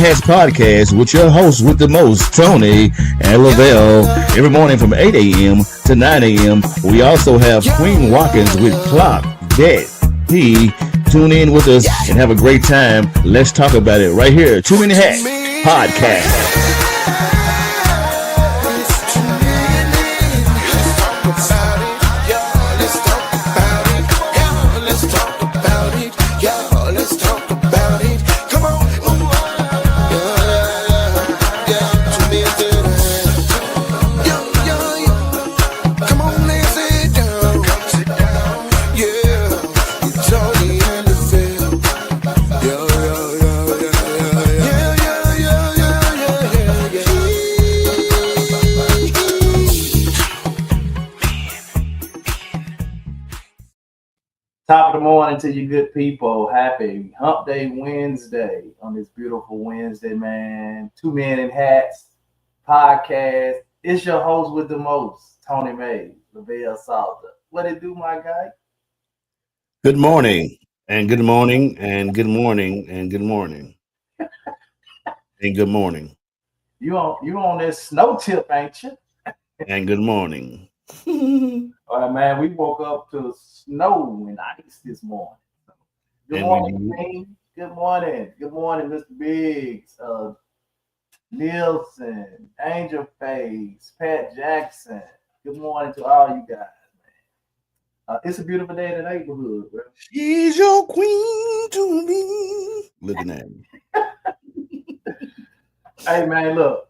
Hats podcast with your host with the most, Tony and Lavelle. Every morning from 8 a.m. to 9 a.m. We also have Queen Watkins with Clock That P. Tune in with us and have a great time. Let's talk about it right here. Too Many Hats podcast. Top of the morning to you good people. Happy Hump Day Wednesday on this beautiful Wednesday, man. Two Men in Hats podcast. It's your host with the most, Tony May, Lavelle Salter. What it do, my guy? Good morning, and good morning, and good morning, and good morning, and good morning, You on this snow tip, ain't you? and good morning. All right, man. We woke up to snow and ice this morning. Good And morning, King. Good morning. Good morning, Mr. Biggs, Nielsen, Angel Face, Pat Jackson. Good morning to all you guys, man. It's a beautiful day in the neighborhood, bro. She's your queen to me. Looking at me. Hey, man, look.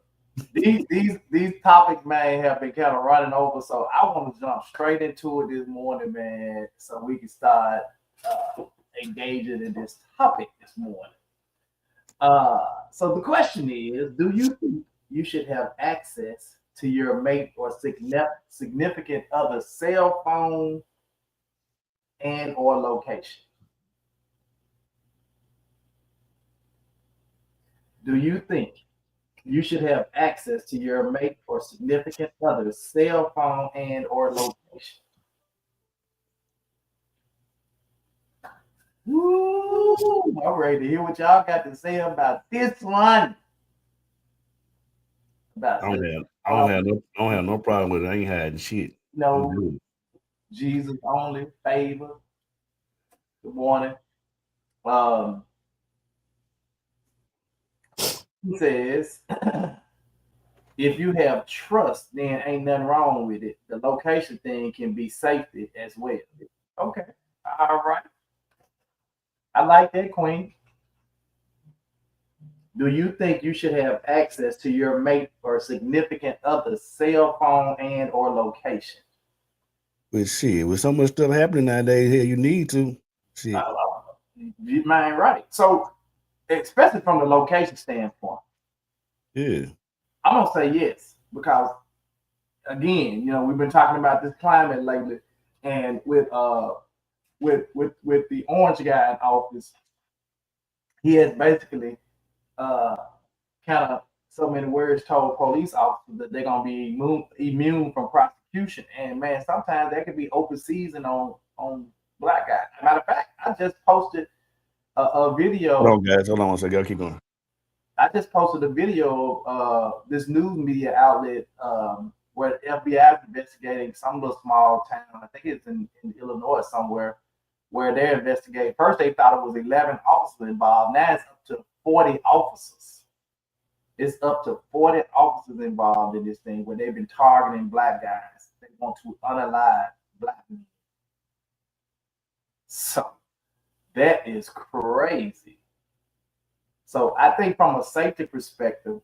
These topics, man, have been kind of running over, so I want to jump straight into it this morning, man, so we can start engaging in this topic this morning. So the question is, do you think you should have access to your mate or significant other's cell phone and or location? Do you think you should have access to your mate or significant other's cell phone and or location? Woo, I'm ready to hear what y'all got to say about this one. About I don't have no problem with it. I ain't hiding shit. no Jesus only favor. Good morning. He says, if you have trust, then ain't nothing wrong with it. The location thing can be safety as well. Okay. All right. I like that, Queen. Do you think you should have access to your mate or significant other's cell phone and or location? But shit, with so much stuff happening nowadays, here you need to. Shit. You mind right. So, especially from the location standpoint, Yeah. I'm gonna say yes because, again, we've been talking about this climate lately, and with the orange guy in office, he has basically kind of so many words told police officers that they're gonna be immune from prosecution. And man, sometimes that could be open season on black guys. Matter of fact, I just posted a video. Hold on, guys. Hold on one second. I'll keep going. I just posted a video of this news media outlet where the FBI is investigating some little small town. I think it's in Illinois somewhere, where they're investigating. First, they thought it was 11 officers involved. Now it's up to 40 officers. It's up to 40 officers involved in this thing where they've been targeting black guys. They want to unalive black men. So that is crazy. So I think from a safety perspective,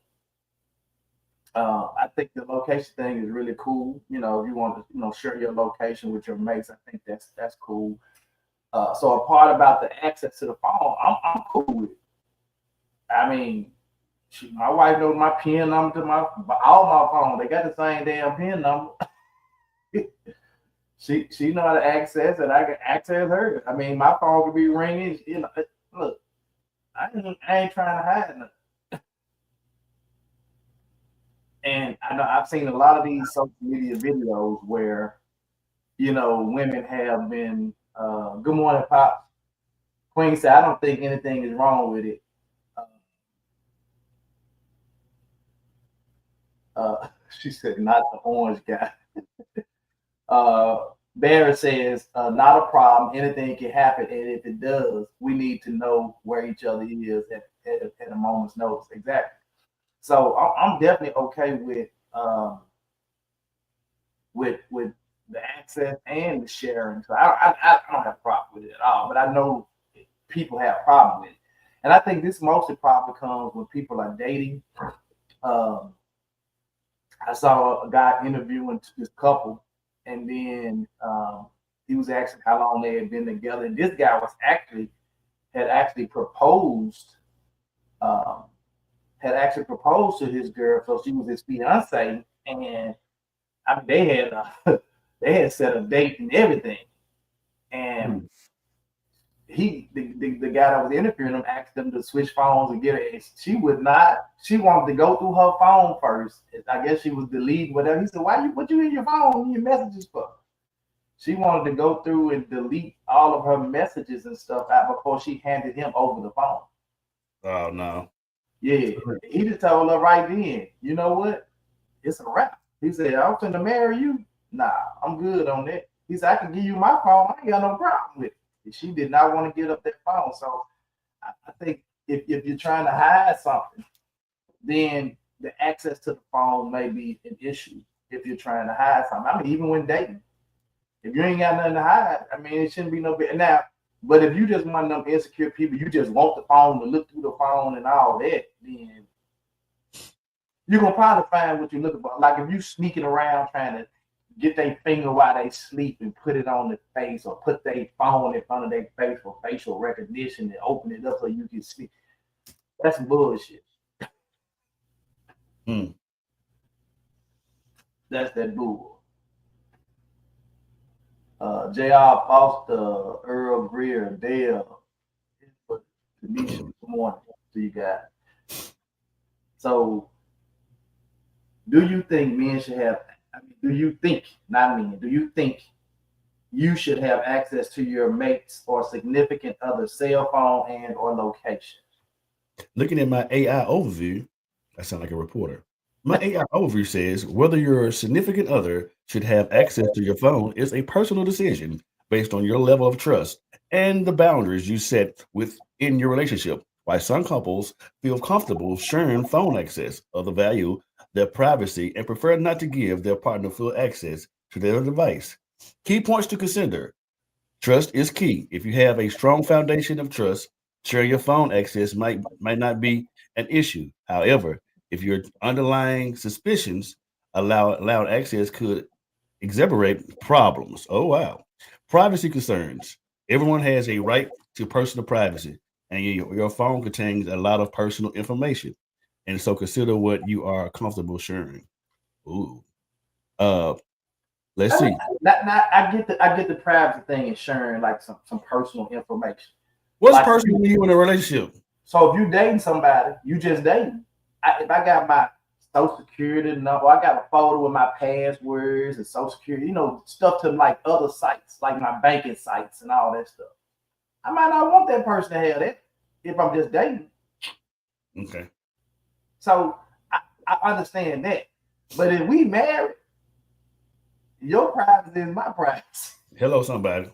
I think the location thing is really cool. If you want to share your location with your mates, I think that's cool. So a part about the access to the phone, I'm cool with it. I mean, my wife knows my PIN number to all my phones. They got the same damn PIN number. she know how to access it. I can access her. I mean, my phone could be ringing. Look, I ain't trying to hide nothing. And I know I've seen a lot of these social media videos where, women have been, good morning, Pop. Queen said, I don't think anything is wrong with it. She said, not the orange guy. Barrett says, not a problem. Anything can happen. And if it does, we need to know where each other is at a moment's notice. Exactly. So I'm definitely okay with the access and the sharing. So I don't have a problem with it at all. But I know people have a problem with it. And I think this mostly probably comes when people are dating. Um, I saw a guy interviewing this couple, and then he was asking how long they had been together. And this guy had actually proposed, um, to his girl, so she was his fiance, and I mean they had set a date and everything, and the guy that was interviewing him asked them to switch phones and get her. And she would not. She wanted to go through her phone first. I guess she was deleting whatever. He said, what you in your phone, your messages for? She wanted to go through and delete all of her messages and stuff out before she handed him over the phone. Oh no. Yeah, he just told her right then, you know what? It's a wrap. He said, I'm finna marry you. Nah, I'm good on that. He said, I can give you my phone. I ain't got no problem with it. And she did not want to get up that phone. So I think if you're trying to hide something, then the access to the phone may be an issue if you're trying to hide something. I mean, even when dating, if you ain't got nothing to hide, I mean, it shouldn't be no big. Now, but if you just one of them insecure people, you just want the phone to look through the phone and all that, then you're gonna probably find what you're looking for. Like if you sneaking around trying to get their finger while they sleep and put it on their face, or put their phone in front of their face for facial recognition and open it up so you can sleep. That's bullshit. That's that bull. J.R. Foster, Earl Greer, Dale, Tanisha, good morning to you guys. So, do you think men should have, do you think, not men, do you think you should have access to your mate's or significant other's cell phone and or location? Looking at my AI overview, I sound like a reporter. My AI overview says whether your significant other should have access to your phone is a personal decision based on your level of trust and the boundaries you set within your relationship. Why some couples feel comfortable sharing phone access, other value their privacy and prefer not to give their partner full access to their device. Key points to consider. Trust is key. If you have a strong foundation of trust, sharing your phone access might not be an issue. However, if your underlying suspicions allowed access could exacerbate problems. Oh wow. Privacy concerns. Everyone has a right to personal privacy, and your phone contains a lot of personal information. And so consider what you are comfortable sharing. Ooh. Let's see. I get the privacy thing and sharing like some personal information. What's like personal when you in a relationship? So if you dating somebody, you just dating. If I got my social security number, I got a photo with my passwords and social security, stuff to like other sites, like my banking sites and all that stuff. I might not want that person to have that if I'm just dating. Okay. So I understand that. But if we married, your privacy is my privacy. Hello, somebody.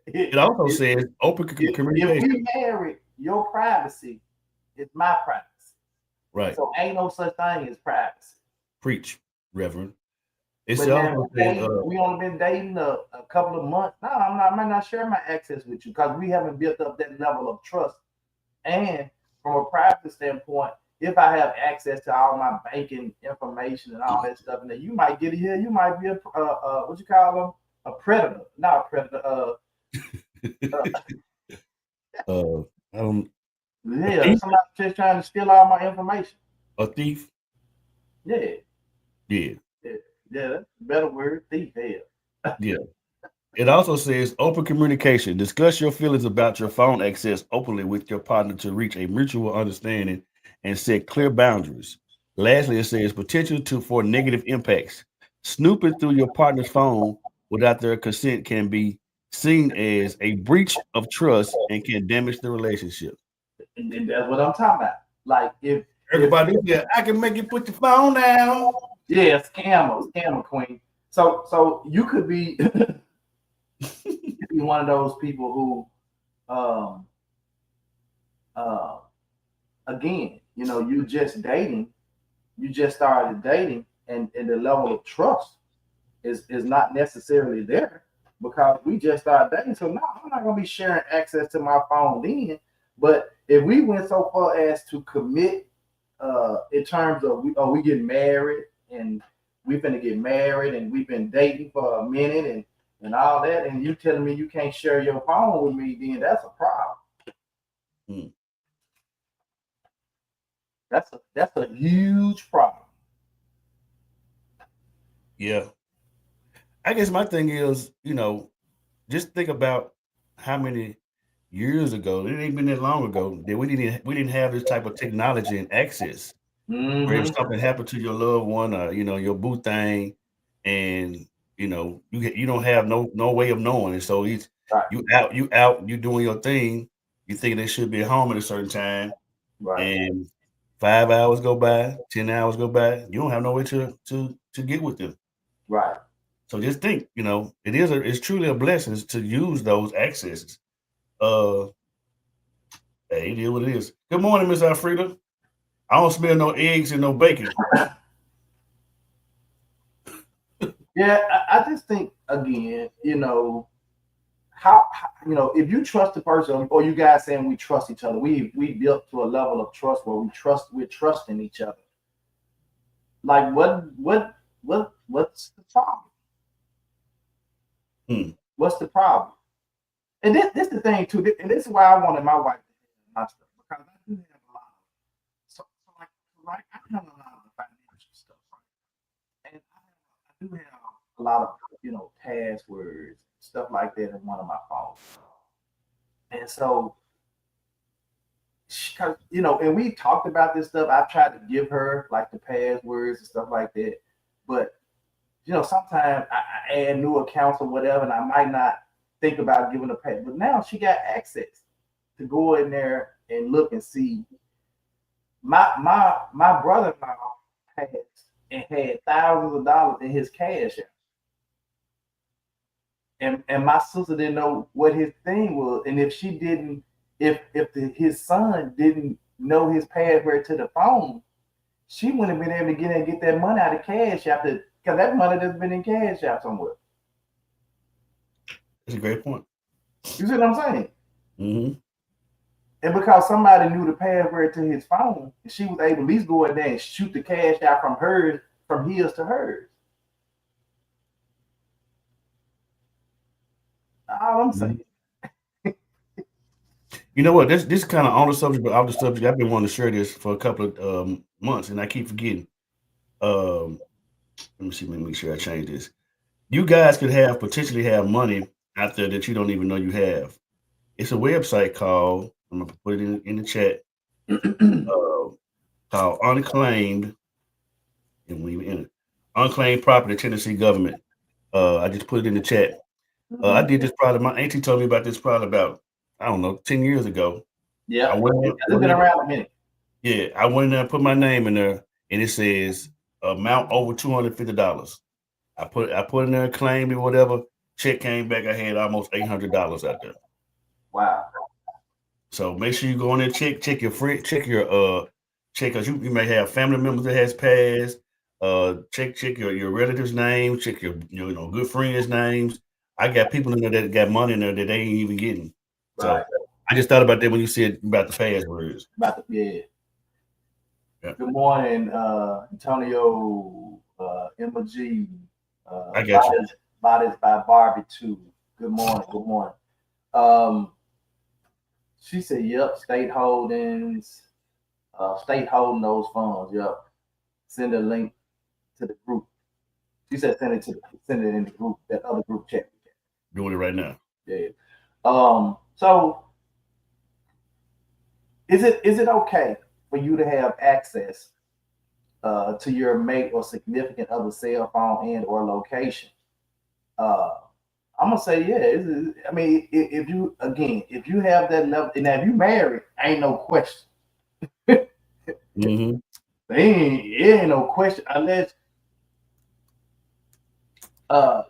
It also says open communication. If we married, your privacy is my privacy. Right. So ain't no such thing as privacy. Preach, Reverend. It's also we only been dating a couple of months. No, I might not share my access with you because we haven't built up that level of trust. And from a privacy standpoint, if I have access to all my banking information and all that stuff, and then you might get it here, you might be a what you call them? A predator, not a predator. Yeah, somebody just trying to steal all my information. A thief. Yeah. Yeah. Yeah, that's a better word, thief. Yeah. Yeah. It also says open communication. Discuss your feelings about your phone access openly with your partner to reach a mutual understanding and set clear boundaries. Lastly, it says potential for negative impacts. Snooping through your partner's phone without their consent can be seen as a breach of trust and can damage the relationship. And that's what I'm talking about. Like if Everybody, yeah, I can make you put your phone down. Yeah, scammer queen. So you could be one of those people who, uh, again, you just dating, you just started dating, and the level of trust is not necessarily there because we just started dating. So now I'm not gonna be sharing access to my phone then. But if we went so far as to commit, in terms of we get married and we finna get married and we've been dating for a minute and all that, and you telling me you can't share your phone with me, then that's a problem. That's a huge problem. Yeah. I guess my thing is, just think about how many years ago, it ain't been that long ago, that we didn't have this type of technology and access. Where if something happened to your loved one or your boo thing, and you don't have no way of knowing it. So it's Right. you out, you doing your thing, you think they should be at home at a certain time, Right. and 5 hours go by, 10 hours go by, you don't have no way to get with them. Right. So just think, it's truly a blessing to use those accesses. Hey, it is what it is. Good morning, Miss Alfreda. I don't smell no eggs and no bacon. Yeah, I just think again, how if you trust the person, or you guys saying we trust each other, we built to a level of trust where we're trusting each other. Like what's the problem? What's the problem? And this the thing too, and this is why I wanted my wife to have my stuff, because I do have a lot of like I have a lot of financial stuff, right? And I do have a lot of passwords, stuff like that in one of my phones. And so, cause and we talked about this stuff. I tried to give her like the passwords and stuff like that, but sometimes I add new accounts or whatever, and I might not think about giving a pay. But now she got access to go in there and look and see. My brother-in-law had thousands of dollars in his cash app. And my sister didn't know what his thing was. And if she didn't, his son didn't know his password to the phone, she wouldn't have been able to get that money out of cash app, because that money has been in cash app somewhere. That's a great point. You see what I'm saying? Mm-hmm. And because somebody knew the password to his phone, she was able to at least go in there and shoot the cash out from his to hers. All I'm saying. You know what? This is kind of on the subject, but off the subject. I've been wanting to share this for a couple of months, and I keep forgetting. Let me see. Let me make sure I change this. You guys could potentially have money out there that you don't even know you have. It's a website called, I'm gonna put it in the chat, called Unclaimed, and we in it. Unclaimed Property, Tennessee Government. I just put it in the chat. I did this probably. My auntie told me about this probably about, I don't know, 10 years ago. Yeah, it's been around a minute. Yeah, I went in there and put my name in there, and it says amount over $250. I put in there, claimed it, whatever. Check came back. I had almost $800 out there. Wow. So make sure you go in there, check your friend, check because you may have family members that has passed. Check your relatives' names, check your good friends' names. I got people in there that got money in there that they ain't even getting. Right. So I just thought about that when you said about the passwords. Yeah. Good morning, Antonio, Emma G. I got you. Bodies by Barbie too. Good morning. Good morning. She said, "Yep, state holdings, state holding those funds. Yep. Send a link to the group." She said, "Send it in the group, that other group chat." Doing it right now. Yeah. So is it okay for you to have access to your mate or significant other cell phone and or location? I'm gonna say yeah. I mean, if you have that level, and if you married, ain't no question. Mm-hmm. It ain't no question unless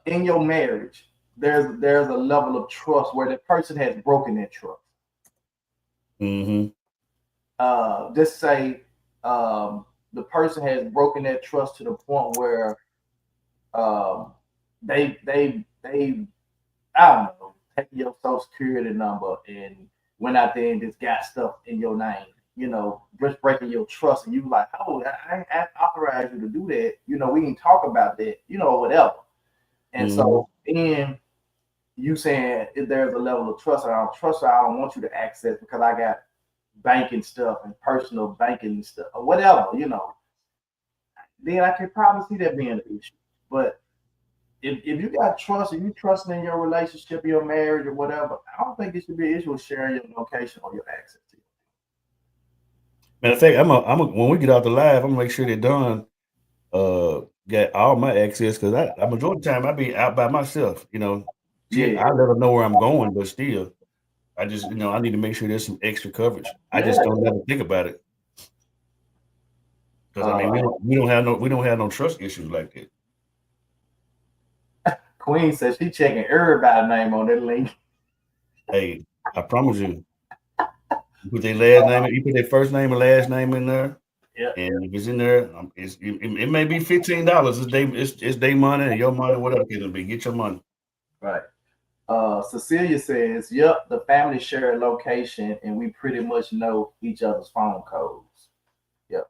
in your marriage there's a level of trust where the person has broken that trust. Mm-hmm. Just say the person has broken that trust to the point where they I don't know, take your social security number and went out there and just got stuff in your name, just breaking your trust, and you like, oh, I authorized you to do that, we can talk about that, whatever. And so then you saying if there's a level of trust, I don't trust her, I don't want you to access because I got banking stuff and personal banking stuff or whatever, then I could probably see that being an issue. But if you got trust and you trusting in your relationship, your marriage or whatever, I don't think it should be an issue with sharing your location or your access to it. Matter of fact, when we get out the live, I'm gonna make sure that Don got all my access because I majority of the time I be out by myself, Yeah. I let her know where I'm going, but still, I just I need to make sure there's some extra coverage. I just don't ever think about it because I mean we don't have no trust issues like that. Queen says she checking everybody's name on that link. Hey, I promise you. You put their last name, you put their first name and last name in there. Yeah. And if it's in there, it may be $15. It's their money and your money, whatever it'll be. Get your money. Right. Cecilia says, "Yep, the family share a location, and we pretty much know each other's phone codes." Yep.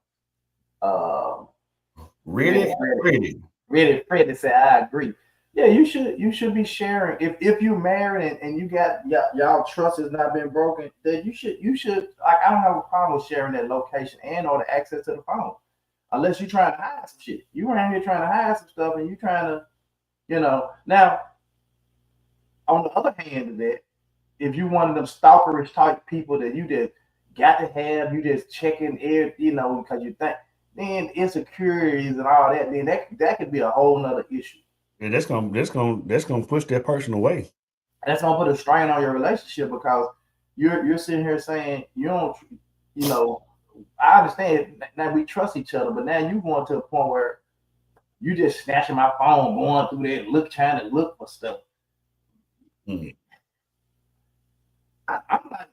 Really? Freddie said, "I agree. Yeah, you should be sharing if you're married and you got y'all trust has not been broken, then you should like I don't have a problem with sharing that location and or the access to the phone, unless you're trying to hide some shit. You around here trying to hide some stuff and you trying to, Now, on the other hand of that, if you one of them stalkerish type people that you just got to have, you just checking it, because you think then insecurities and all that, then that could be a whole nother issue. And that's gonna push that person away. That's gonna put a strain on your relationship because you're sitting here saying you don't, I understand now we trust each other, but now you going to a point where you just snatching my phone, going through there, trying to look for stuff. Mm-hmm. I'm like,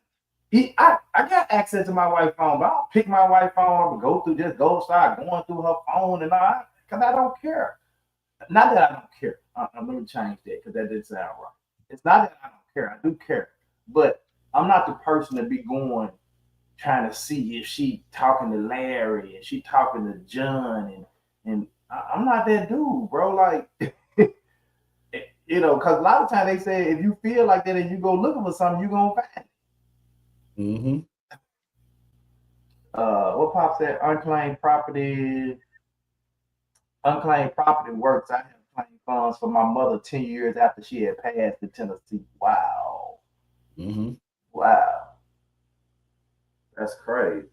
I got access to my wife's phone, but I'll pick my wife's phone up and start going through her phone and all that because I don't care. Not that I don't care. I'm going to change that because that didn't sound right. It's not that I don't care. I do care. But I'm not the person to be going trying to see if she talking to Larry and she talking to John. And I'm not that dude, bro. Like, because a lot of times they say if you feel like that and you go looking for something, you're going to find it. Mm-hmm. What Pop said, unclaimed property works. I have claimed funds for my mother 10 years after she had passed to Tennessee. Wow. Mm-hmm. Wow. That's crazy.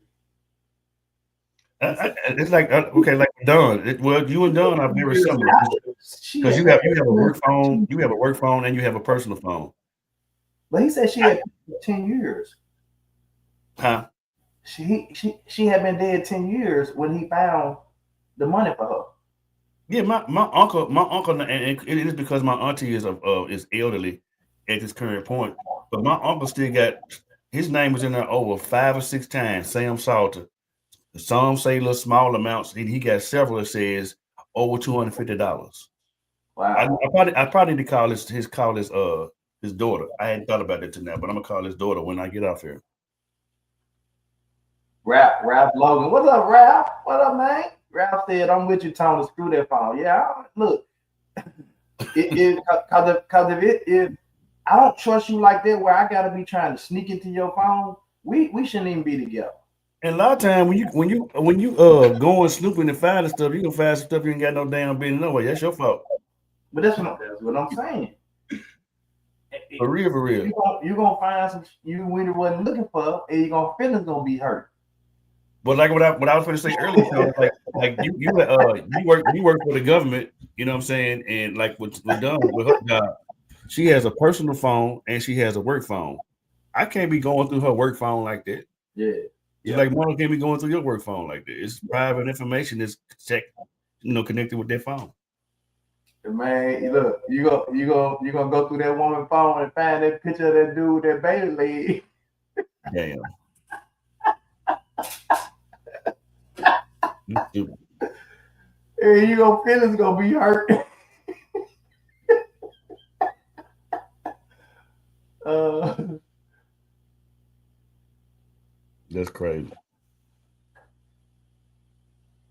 It's like like Don. You and Don are very similar because you have a work phone, and you have a personal phone. But he said she had 10 years. Huh? She had been dead 10 years when he found the money for her. Yeah, my uncle, and it is because my auntie is elderly at this current point. But my uncle still got his name was in there over 5 or 6 times. Sam Salter. Some say little small amounts. He got several that says over $250. Wow. I probably need to call his daughter. I hadn't thought about it till now, but I'm gonna call his daughter when I get off here. Ralph Logan. What's up, Ralph? What up, man? Ralph said, "I'm with you, Tony. Screw that phone." Yeah, look. If I don't trust you like that, where I gotta be trying to sneak into your phone, we shouldn't even be together. And a lot of times when you going snooping and finding stuff, you can find some stuff you ain't got no damn business nowhere. That's your fault. But that's what I'm saying. For real. You're gonna find some you really wasn't looking for, and your feelings gonna be hurt. But like what I was going to say earlier, like you work for the government, you know what I'm saying? And like with Dawn with her job, she has a personal phone and she has a work phone. I can't be going through her work phone like that. Yeah. It's like Marlon can't be going through your work phone like that. It's private information that's connected with their phone. Man, look, you gonna go through that woman's phone and find that picture of that dude with that baby leg. Damn. And your feelings gonna be hurt. That's crazy.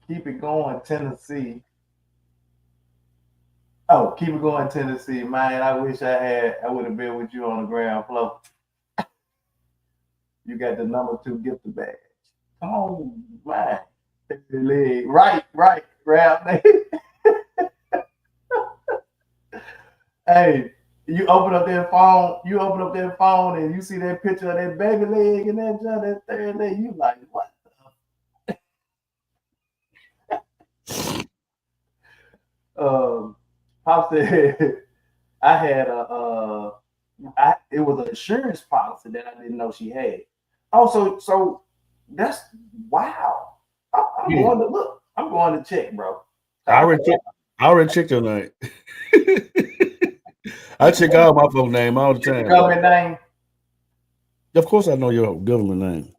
Keep it going, Tennessee. Oh, keep it going, Tennessee. Man, I wish I would have been with you on the ground floor. You got the number 2 gift badge. Come on, man. Right, Rap. Hey, you open up that phone and you see that picture of that baby leg and that third leg, you like, what the? Pop said I had it was an insurance policy that I didn't know she had. Oh, so that's wow. I'm going to look. I'm going to check, bro. I already checked your name. I check out my phone name all the time. Government name? Of course I know your government name.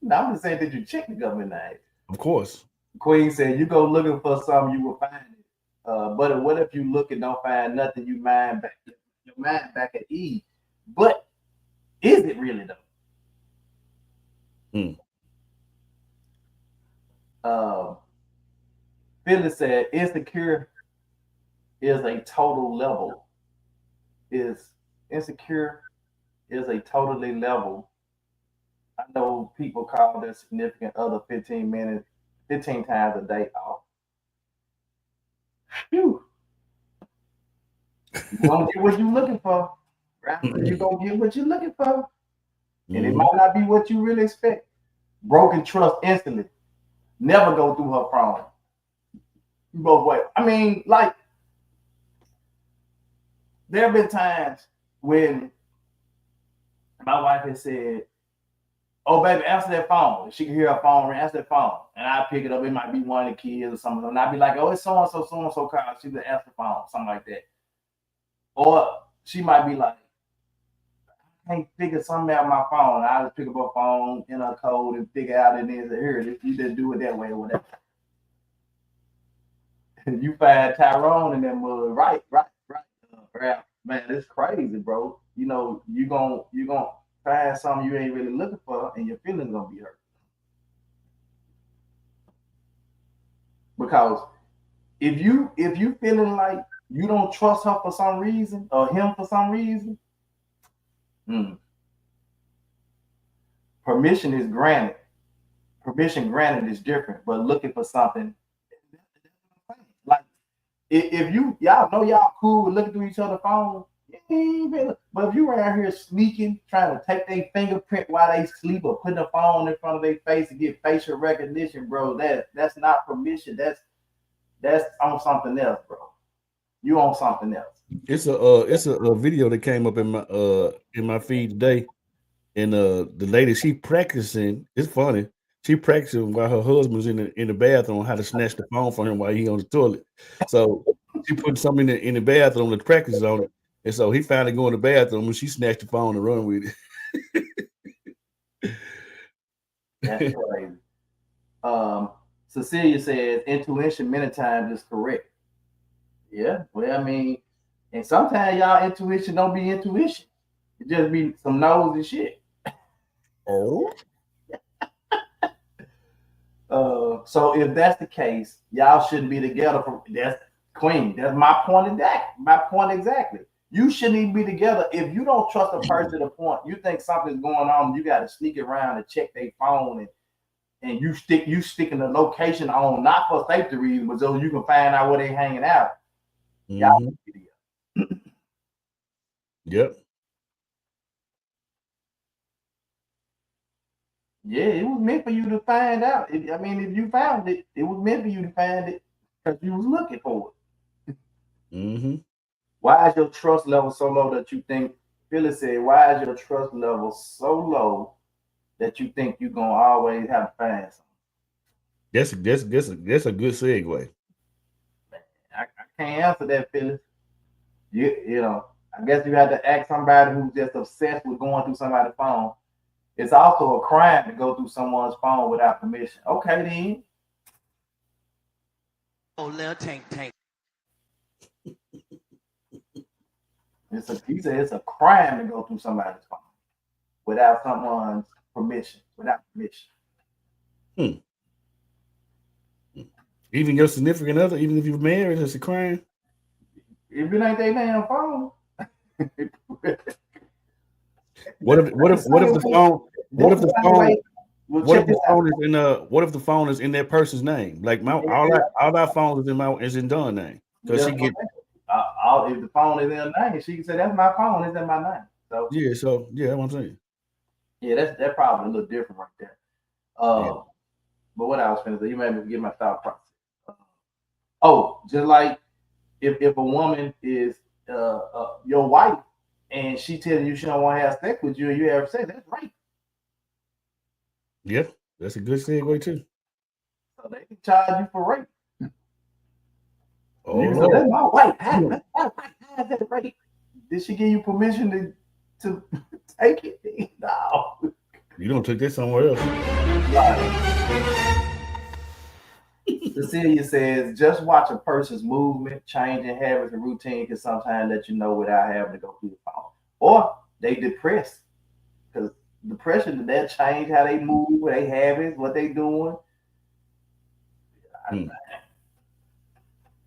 No, I'm just saying, did you check the government name? Of course. Queen said, you go looking for something, you will find it. But what if you look and don't find nothing, your mind back at ease? But is it really though? Phyllis said, insecure is a total level. Insecure is a totally level. I know people call their significant other 15 times a day off. Phew. You're gonna get what you're looking for. Right? You're gonna get what you're looking for. And it might not be what you really expect. Broken trust instantly. Never go through her phone. Both ways. I mean, like, there have been times when my wife has said, oh, baby, answer that phone. She can hear her phone ring, answer that phone. And I pick it up. It might be one of the kids or something. And I'd be like, oh, it's so-and-so call. She can answer the phone, something like that. Or she might be like, I can't figure something out on my phone. I just pick up her phone in her code and figure out it is here. You just do it that way or whatever. You find Tyrone and them right. Man, it's crazy, bro. You know, you gonna find something you ain't really looking for, and your feelings gonna be hurt. Because if you feeling like you don't trust her for some reason or him for some reason, permission is granted. Permission granted is different, but looking for something. Like if y'all know y'all cool with looking through each other's phone, but if you around here sneaking, trying to take their fingerprint while they sleep or putting a phone in front of their face to get facial recognition, bro, that's not permission. That's on something else, bro. You on something else. It's a video that came up in my feed today, and the lady, she practicing. It's funny. She practicing while her husband's in the bathroom how to snatch the phone from him while he on the toilet. So she put something in the bathroom to practice on it. And so he finally go in the bathroom and she snatched the phone and run with it. That's crazy. Cecilia says intuition many times is correct. Yeah, well, I mean, and sometimes y'all intuition don't be intuition. It just be some nosy shit. Oh. So if that's the case, y'all shouldn't be together. That's Queen. That's my point. My point exactly. You shouldn't even be together if you don't trust a person to the point you think something's going on. You got to sneak around and check their phone, and you sticking the location on not for safety reasons, but so you can find out where they hanging out. Y'all should be together. Yep. Yeah, it was meant for you to find out. If you found it, it was meant for you to find it because you was looking for it. Why is your trust level so low that you think, Phyllis said, why is your trust level so low that you think you're gonna always have to find something? That's a good segue. I can't answer that, Phyllis. You know, I guess you had to ask somebody who's just obsessed with going through somebody's phone. It's also a crime to go through someone's phone without permission. Okay, then. Oh, little tank. He said it's a crime to go through somebody's phone without someone's permission. Without permission. Even your significant other, even if you're married, it's a crime. If it ain't their damn phone. What if the phone is in that person's name? Like all our phones is in Dawn's name. Because if the phone is in her name, she can say that's my phone, it's in my name. So that's what I'm saying. Yeah, that's probably a little different right there. But what I was going to say, you made me get my thought process. Just like if a woman is your wife and she telling you she don't want to have sex with you and you have sex, that's rape. Yeah, that's a good segue too. So they can charge you for rape. Oh, that's my wife. How is that rape? Did she give you permission to take it? No. You don't take this somewhere else. Cecilia says, just watch a person's movement, changing habits, and routine can sometimes let you know without having to go through the phone. Or they depressed. Because depression, that change how they move, their habits, what they doing.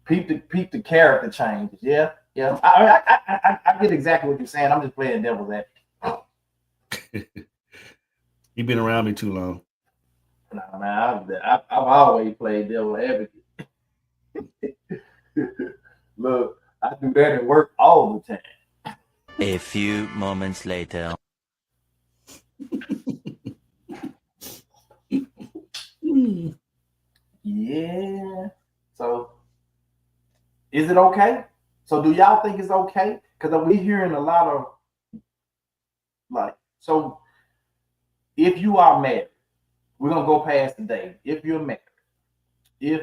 Peep the character changes. Yeah. I get exactly what you're saying. I'm just playing devil's advocate. You've been around me too long. Nah, man, I've always played devil's advocate. Look, I do that at work all the time. A few moments later. Yeah. So, is it okay? So, do y'all think it's okay? Because we're hearing a lot of so if you are married, we're gonna go past the day. If you are married, and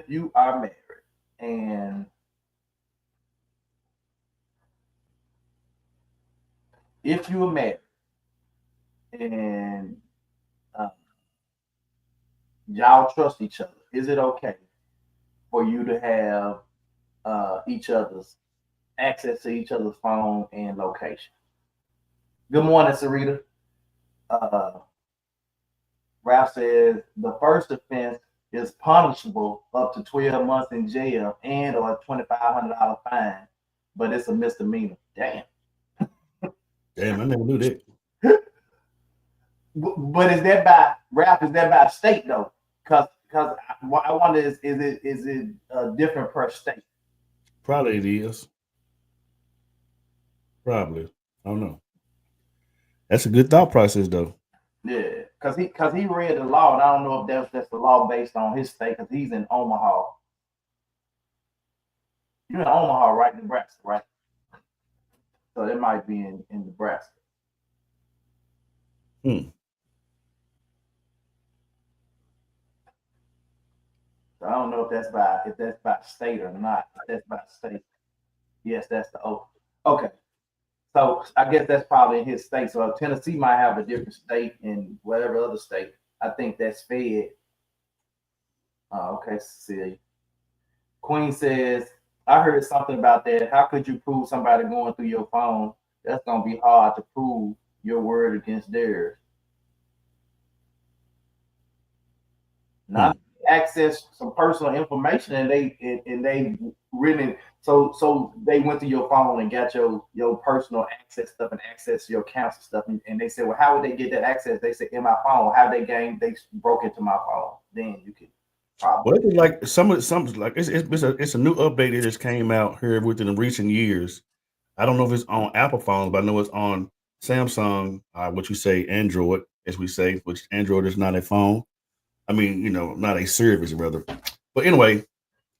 if you are married, and y'all trust each other, is it okay for you to have each other's access to each other's phone and location? Good morning, Sarita. Ralph says the first offense is punishable up to 12 months in jail and or a $2,500 fine, but it's a misdemeanor. Damn, I never knew that. But is that by Ralph? Is that by state though? Because I wonder is it different per state? Probably it is. Probably. I don't know. That's a good thought process though. Yeah, because he read the law, and I don't know if that's the law based on his state, because he's in Omaha. You're in Omaha, right? Nebraska, right? So it might be in Nebraska. So I don't know if that's by state or not. If that's by state. Yes, that's the O. Okay. So I guess that's probably in his state. So Tennessee might have a different state, and whatever other state. I think that's fed. Okay, Cecilia. Queen says, I heard something about that. How could you prove somebody going through your phone? That's gonna be hard to prove your word against theirs. Not access some personal information, and they really so they went to your phone and got your personal access stuff and access your accounts and stuff, and they said, well, how would they get that access? They said, in my phone. How they broke into my phone? Then you can probably. Well, it's like some like it's a new update that just came out here within the recent years. I don't know if it's on Apple phones, but I know it's on Samsung, what you say, Android, as we say, which Android is not a phone. I mean, not a service, rather. But anyway,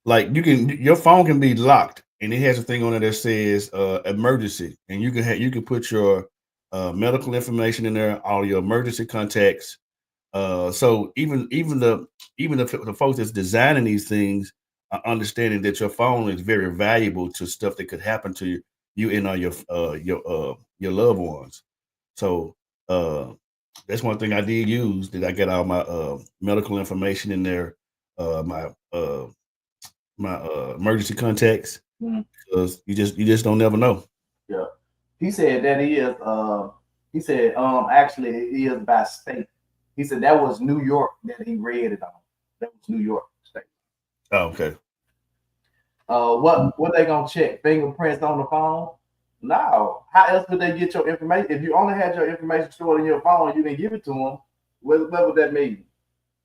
like your phone can be locked, and it has a thing on it that says emergency, and you can put your medical information in there, all your emergency contacts, So even the folks that's designing these things are understanding that your phone is very valuable to stuff that could happen to you and your loved ones. So that's one thing I did use. That I get all my medical information in there, my emergency contacts, because you just don't never know. Yeah, he said that he is. He said actually he is by state. He said that was New York that he read it on. That was New York State. Oh, okay. What they gonna check? Fingerprints on the phone? No. How else would they get your information? If you only had your information stored in your phone, you didn't give it to them. What would that mean?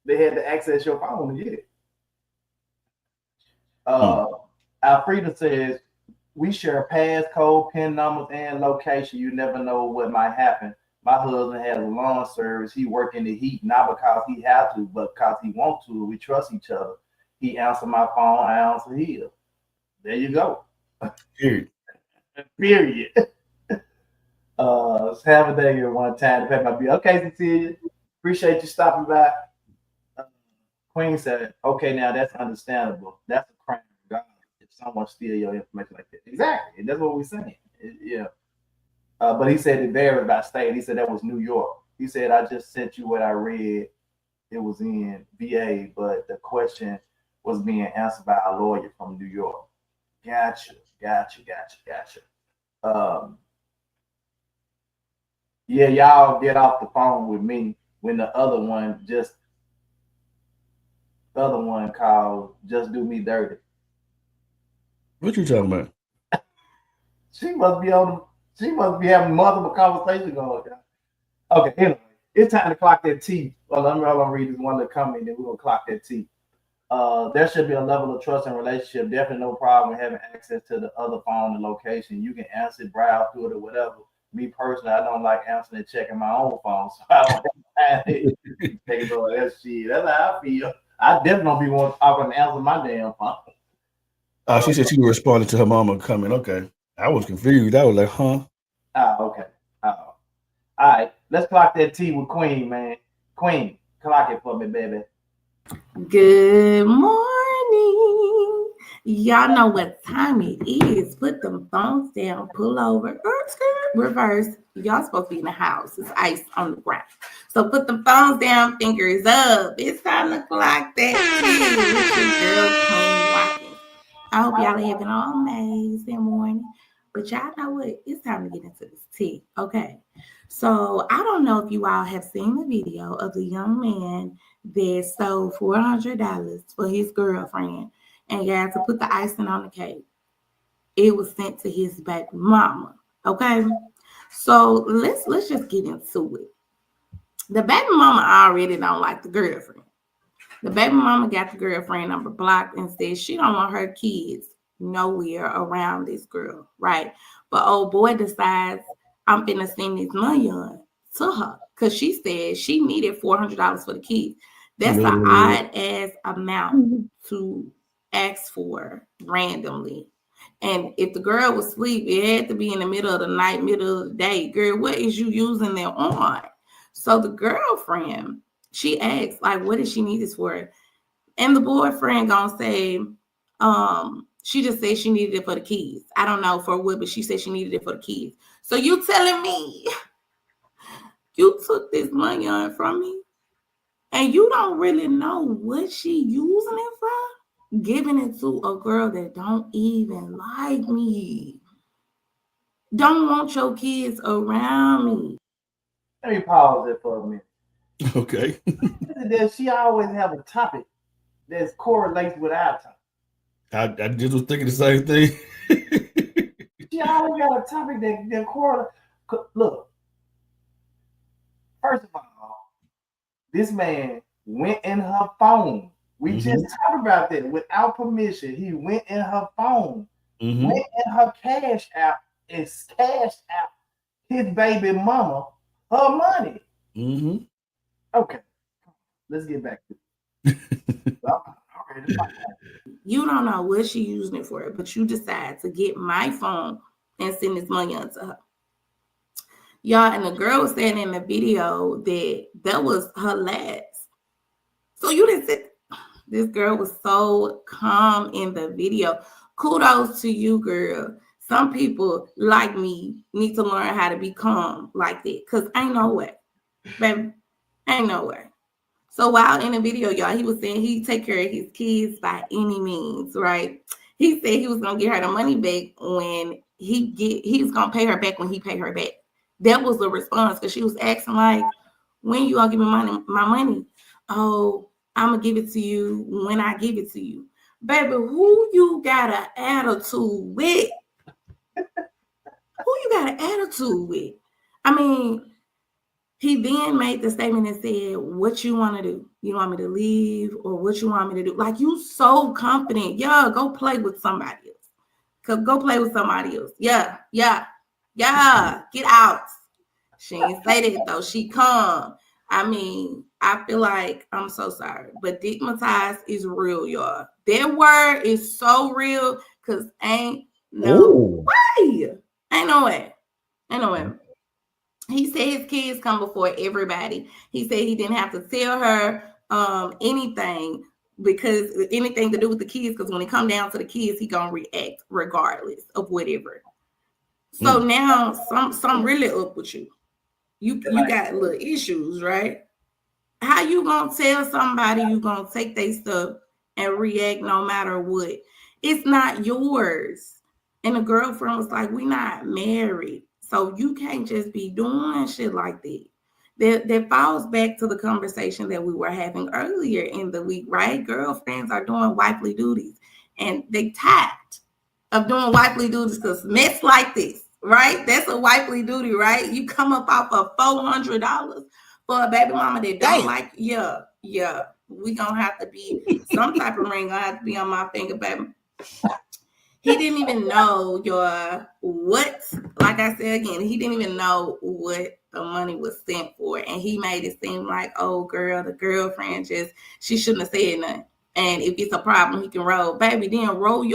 They had to access your phone to get it. Alfreda says we share passcode, PIN numbers, and location. You never know what might happen. My husband has a lawn service. He work in the heat, not because he has to, but because he wants to. We trust each other. He answered my phone, I answer his. There you go. Period. Period. Have a day here one time to pay my bill. Okay, Cecilia. Appreciate you stopping by. Queen said, okay, now that's understandable. That's a crime of God if someone steal your information like that. Exactly. That's what we're saying. Yeah. But he said it varied by state. He said that was New York. He said, I just sent you what I read. It was in VA, but the question was being answered by a lawyer from New York. Gotcha. Yeah, y'all get off the phone with me when the other one called Just Do Me Dirty. What you talking about? She must be having multiple conversations going on. Okay, anyway, it's time to clock that T. Well, let me read this one little comment, then we're gonna clock that T. There should be a level of trust and relationship. Definitely no problem with having access to the other phone and location. You can answer, browse through it, or whatever. Me personally, I don't like answering and checking my own phone, so I don't have it. That's how I feel. I definitely don't be wanting to answer my damn phone. She said she responded to her mama coming. Okay. I was confused. I was like, huh? Okay. All right. Let's clock that T with Queen, man. Queen, clock it for me, baby. Good morning. Y'all know what time it is. Put them phones down, pull over, reverse. Y'all supposed to be in the house. It's ice on the ground. So put the phones down, fingers up. It's time to clock that T with your girl, Queen Watkins. I hope y'all are having an amazing morning. But y'all know what? It's time to get into this tea. Okay. So I don't know if you all have seen the video of the young man that sold $400 for his girlfriend and he had to put the icing on the cake. It was sent to his baby mama. Okay. So let's just get into it. The baby mama already don't like the girlfriend. The baby mama got the girlfriend number blocked and said she don't want her kids nowhere around this girl, right? But old boy decides I'm finna send this money on to her because she said she needed $400 for the kids. That's an odd ass amount to ask for randomly. And if the girl was asleep, it had to be in the middle of the night, middle of the day. Girl, what is you using them on? So the girlfriend, she asked, like, what does she need this for? And the boyfriend gonna say, she just said she needed it for the kids. I don't know for what, but she said she needed it for the kids. So you telling me you took this money on from me and you don't really know what she using it for? Giving it to a girl that don't even like me. Don't want your kids around me. Let me pause it for a minute. Okay. She always have a topic that correlates with our topic. I just was thinking the same thing. She always got a topic that correlates. Look, first of all, this man went in her phone. We just talked about that. Without permission, he went in her phone, went in her cash app, and cashed out his baby mama her money. Okay, let's get back to it. You don't know what she using it for, but you decide to get my phone and send this money onto her. Y'all, and the girl was saying in the video that was her last. So you didn't sit. This girl was so calm in the video. Kudos to you, girl. Some people like me need to learn how to be calm like that. Cause ain't no way. Baby, ain't no way. So while in the video, y'all, he was saying he'd take care of his kids by any means, right? He said he was gonna get her the money back when he was gonna pay her back when he paid her back. That was the response because she was asking like, when you gonna give me my money? Oh, I'm gonna give it to you when I give it to you. Baby, who you got an attitude with? Who you got an attitude with? I mean, he then made the statement and said, what you want to do? You want me to leave or what you want me to do? Like, you so confident. Yeah, go play with somebody else. Go play with somebody else. Yeah. Get out. She ain't say that though. She calm. I mean, I feel like, I'm so sorry, but digmatized is real, y'all. That word is so real because ain't no way. Ain't no way. He said his kids come before everybody. He said he didn't have to tell her anything because anything to do with the kids, because when it come down to the kids, he gonna react regardless of whatever. So now some really up with you. You got little issues, right? How you gonna tell somebody you gonna take their stuff and react no matter what? It's not yours. And the girlfriend was like, we not married. So you can't just be doing shit like that. That falls back to the conversation that we were having earlier in the week, right? Girlfriends are doing wifely duties. And they tired of doing wifely duties because mess like this, right? That's a wifely duty, right? You come up off of $400 for a baby mama that don't like, yeah. We gonna have to be some type of ring gonna have to be on my finger, baby. He didn't even know what, like I said again, he didn't even know what the money was sent for. And he made it seem like, oh girl, the girlfriend she shouldn't have said nothing. And if it's a problem, he can roll. Baby, then roll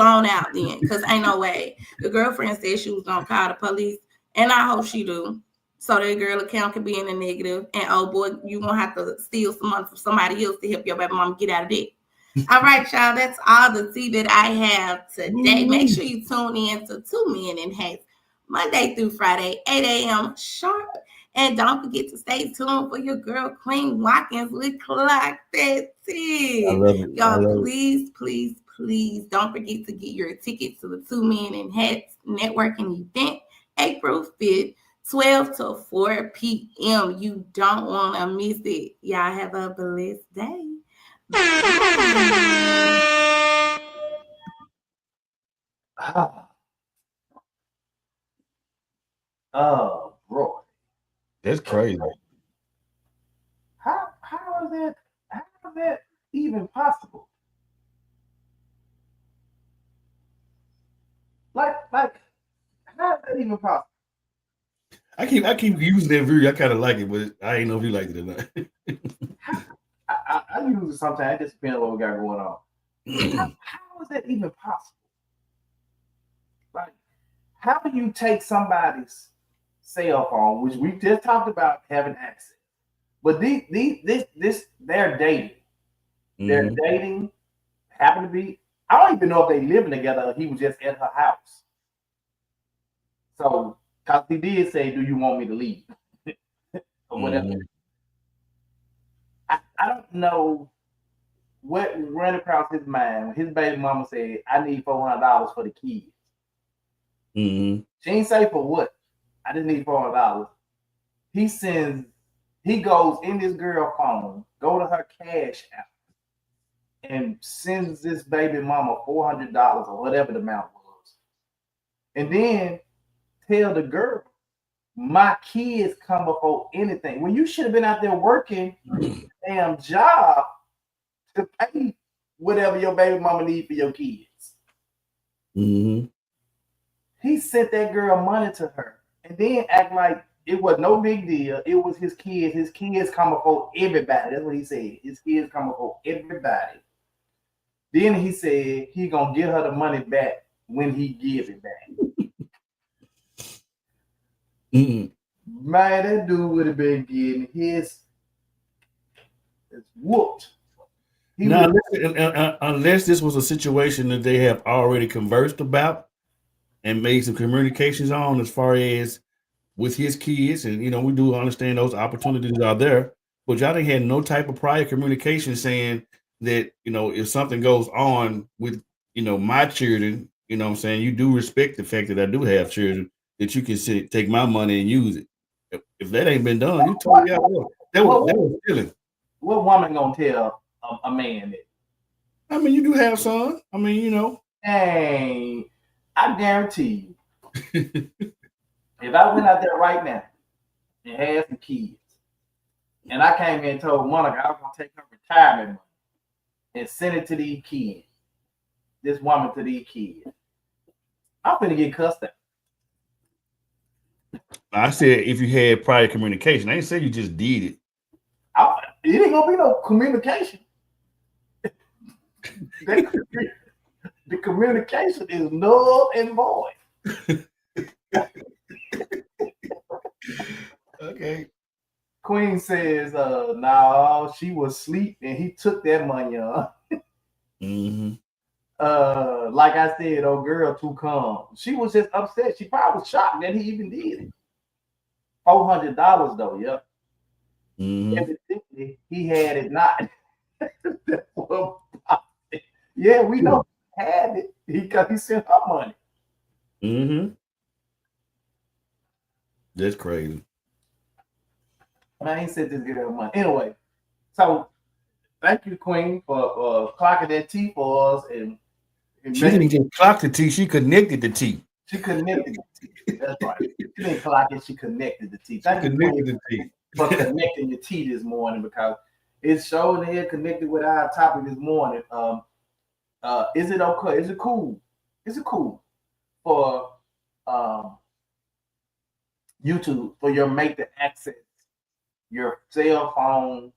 on out then, because ain't no way. The girlfriend said she was gonna call the police, and I hope she do. So that girl account could be in the negative. And oh boy, you gonna have to steal some money from somebody else to help your baby mama get out of debt. All right, y'all, that's all the tea that I have today. Make sure you tune in to 2 Men in Hats Monday through Friday, 8 a.m. sharp. And don't forget to stay tuned for your girl, Queen Watkins, with Clock That Tea. I love it. Y'all, please don't forget to get your tickets to the 2 Men in Hats networking event, April 5th, 12 to 4 p.m. You don't want to miss it. Y'all have a blessed day. Oh, bro. That's crazy. How is that even possible? Like, how is that even possible? I keep using that view. I kind of like it, but I ain't know if you liked it or not. I use it sometimes. It just depends on what we got going on. How is that even possible? Like, how do you take somebody's cell phone, which we just talked about having access, but they're dating. They're dating. Happen to be. I don't even know if they living together. Or he was just at her house. So, because he did say, "Do you want me to leave?" or whatever. I don't know what ran across his mind when his baby mama said, I need $400 for the kids. She ain't say for what. I just need $400. He goes in this girl phone, go to her cash app, and sends this baby mama $400 or whatever the amount was. And then tell the girl, my kids come before anything. When you should have been out there working damn job to pay whatever your baby mama need for your kids. He sent that girl money to her and then act like it was no big deal. It was his kids. His kids come before everybody. That's what he said. His kids come before everybody. Then he said he gonna get her the money back when he gives it back. Mm-mm. Man, that dude would have been getting his whooped. He Now, would- unless this was a situation that they have already conversed about and made some communications on as far as with his kids, and we do understand those opportunities are there, but y'all didn't had no type of prior communication saying that if something goes on with my children, what I'm saying, you do respect the fact that I do have children, that you can take my money and use it. If that ain't been done, you totally out of order. That was stealing. What woman gonna tell a man that? I mean, you do have some. I mean, Dang, I guarantee you, if I went out there right now and had some kids, and I came in and told Monica I was gonna take her retirement money and send it to these kids, this woman to these kids, I'm gonna get cussed out. I said if you had prior communication. I didn't say you just did it. It ain't gonna be no communication. The communication is null and void. Okay. Queen says, no, she was asleep and he took that money on. Mm-hmm. Like I said, old girl too calm. She was just upset. She probably was shocked that he even did it. $400 though, yeah. Mm-hmm. Evidently, he had it not. Yeah, we know he had it because he sent her money. Mm-hmm. That's crazy. Man, he said this girl money. Anyway, so thank you, Queen, for clocking that T for us. And she didn't just clock the T, she connected the T. She connected the T. That's right. She didn't clock it, she connected the T. Thank you, Queen, for connecting your T this morning, because it's showing here connected with our topic this morning. Is it okay? Is it cool? Is it cool for YouTube for your mate to access your cell phone,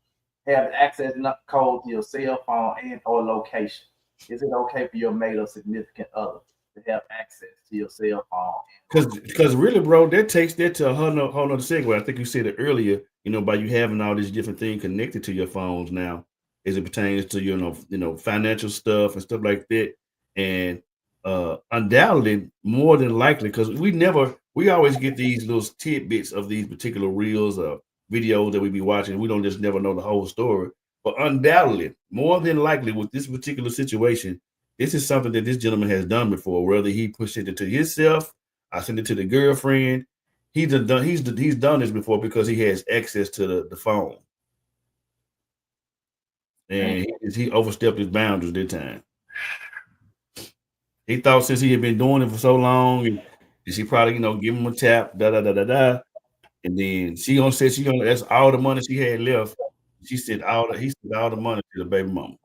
have access code to your cell phone and or location? Is it okay for your mate or significant other to have access to your cell phone? Because really, bro, that takes that to a whole nother segue. I think you said it earlier, by you having all these different things connected to your phones now, as it pertains to financial stuff and stuff like that. And undoubtedly, more than likely, because we always get these little tidbits of these particular reels or videos that we be watching. We don't just never know the whole story. But undoubtedly, more than likely, with this particular situation, this is something that this gentleman has done before. Whether he pushed it to himself, I sent it to the girlfriend. He's done this before because he has access to the phone, and he overstepped his boundaries this time. He thought since he had been doing it for so long, and she probably give him a tap, and then she gonna say that's all the money she had left. He said all the money to the baby mama.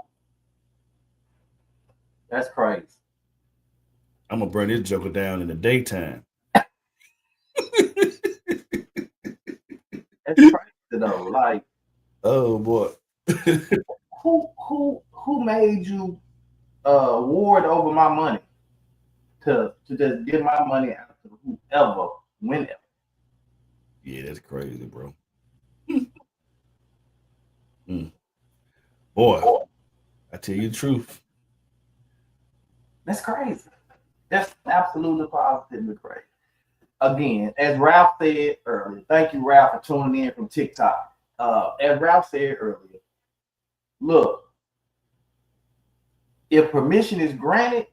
That's crazy. I'm gonna burn this joker down in the daytime. That's crazy though. Like, oh boy. who made you ward over my money to just give my money out to whoever, whenever? Yeah, that's crazy, bro. Boy, I tell you the truth. That's crazy. That's absolutely positively crazy. Again, as Ralph said earlier, thank you, Ralph, for tuning in from TikTok. As Ralph said earlier, look, if permission is granted,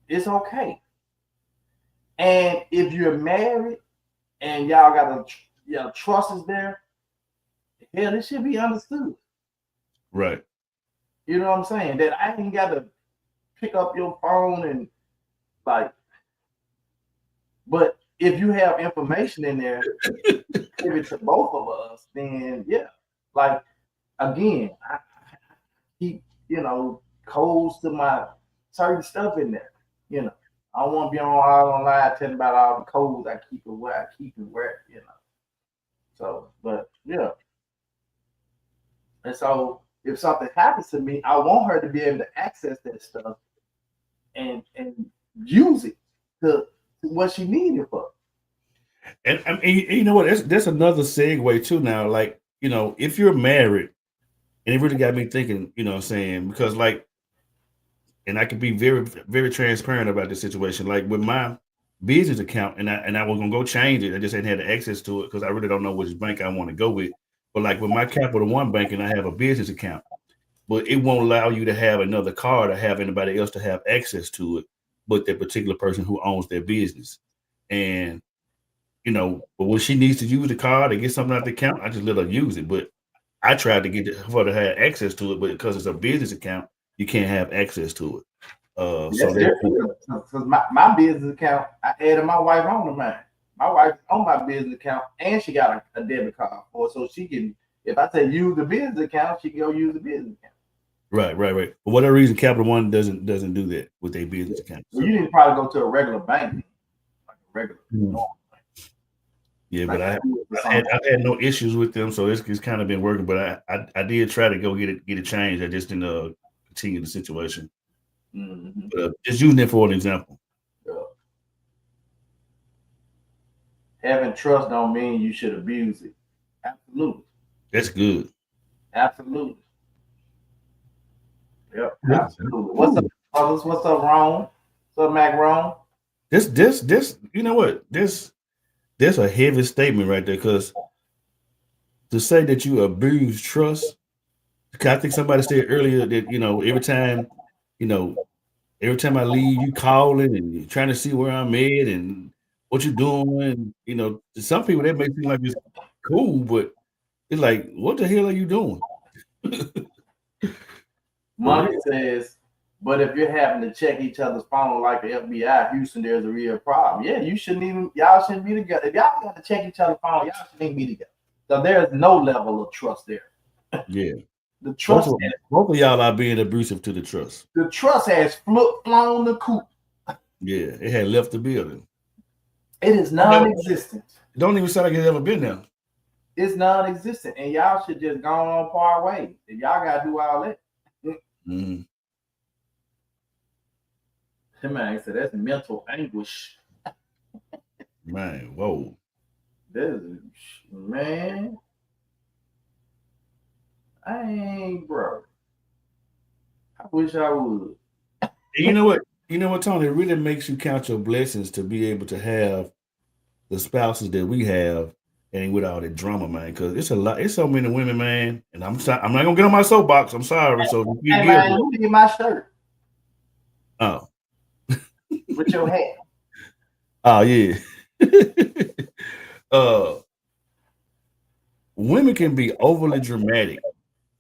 it's okay. And if you're married and y'all got trust is there, hell, it should be understood. Right. You know what I'm saying? That I ain't got to pick up your phone and but if you have information in there, give it to both of us, then yeah. Like, again, I keep, codes to my certain stuff in there. I don't want to be online telling about all the codes I keep and where I keep and where, So, but yeah. And so if something happens to me, I want her to be able to access that stuff and use it to what she needed for. And you know what? That's another segue too. Now, like if you're married, and it really got me thinking. You know what I'm saying? Because and I can be very very transparent about this situation. Like with my business account, and I was gonna go change it. I just hadn't had access to it because I really don't know which bank I want to go with. But like with my Capital One banking, I have a business account, but it won't allow you to have another card or have anybody else to have access to it, but that particular person who owns their business. And but when she needs to use the card to get something out the account, I just let her use it. But I tried to get her to have access to it, but because it's a business account, you can't have access to it. Because my business account, I added my wife on to mine. My wife's on my business account, and she got a debit card for it, so she can. If I say use the business account, she can go use the business account. Right. For whatever reason, Capital One doesn't do that with their business account. So. Well, you need to probably go to a regular bank, like a regular normal bank. Yeah, but I've had no issues with them, so it's kind of been working. But I did try to go get it changed. I just didn't continue the situation. Mm-hmm. But just using it for an example. Yeah. Having trust don't mean you should abuse it. Absolutely. That's good. Absolutely. Yep. Absolutely. What's up, brothers? What's up, Ron? What's up, Mac Ron? This. You know what? That's a heavy statement right there, because to say that you abuse trust, I think somebody said earlier that every time I leave, you calling and you're trying to see where I'm at and what you're doing. To some people that may seem like it's cool, but it's like, what the hell are you doing? Money says, but if you're having to check each other's phone like the FBI, Houston, there's a real problem. Yeah, y'all shouldn't be together. If y'all got to check each other's phone, y'all shouldn't even be together. So there's no level of trust there. Yeah. The trust. Both of y'all are being abusive to the trust. The trust has flown the coop. Yeah, it had left the building. It is non-existent. It don't even sound like it's ever been there. It's non-existent, and y'all should just go on par ways. If y'all gotta do all that. Mm-hmm. Man, so that's mental anguish. Man, whoa. Man. I ain't, bro. I wish I would. You know what, Tony? It really makes you count your blessings to be able to have the spouses that we have, and with all that drama, man. Because it's a lot. It's so many women, man. And I'm not gonna get on my soapbox. I'm sorry. So man, you get my shirt. Oh. With your hat. Oh yeah. Women can be overly dramatic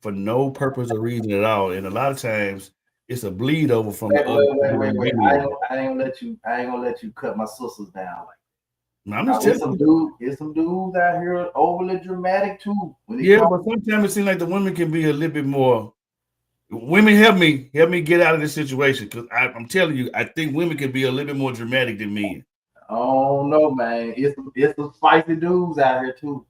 for no purpose or reason at all, and a lot of times it's a bleed over from wait. I ain't gonna let you cut my sisters down like that. I'm just telling you. There's some dudes out here overly dramatic too. Yeah, but sometimes it seems like the women can be a little bit more. Women, help me get out of this situation, because I'm telling you, I think women can be a little bit more dramatic than men. Oh no, man! It's some spicy dudes out here too.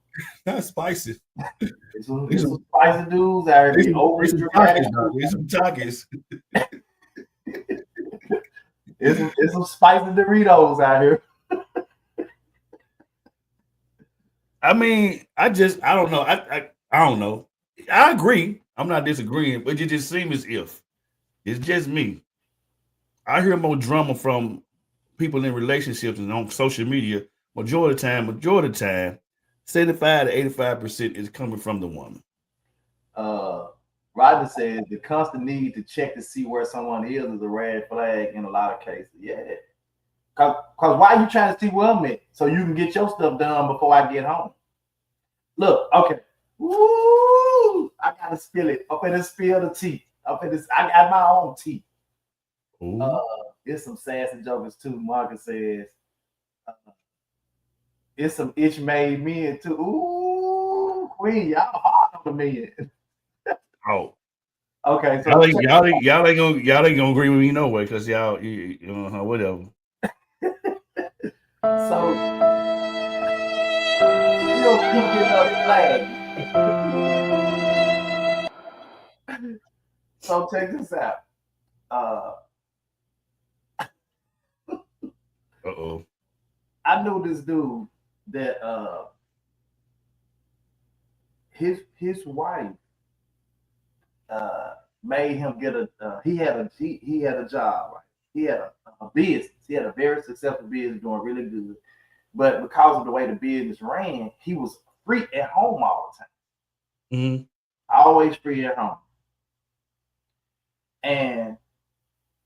Not spicy. It's some spicy dudes out here. Overly dramatic. It's some talkies. It's some spicy Doritos out here. I mean, I don't know. I don't know. I agree. I'm not disagreeing, but it just seems as if it's just me. I hear more drama from people in relationships and on social media. Majority of the time, 75 to 85% is coming from the woman. Roger says the constant need to check to see where someone is a red flag in a lot of cases. Yeah. Cause why are you trying to see where I'm at? So you can get your stuff done before I get home. Look, okay. Woo! I gotta spill it. I'm finna spill the tea. I got my own tea. There's some sassy jokers too. Marcus says, it's some itch made men too. Ooh, queen, y'all hard on the men. Oh. Okay, so y'all ain't gonna agree with me no way, because y'all whatever. So you don't keep getting up flag. So check this out. Uh-oh. I knew this dude that his wife made him get a he had a job, right? He had a business. He had a very successful business doing really good. But because of the way the business ran, he was free at home all the time. Mm-hmm. Always free at home. And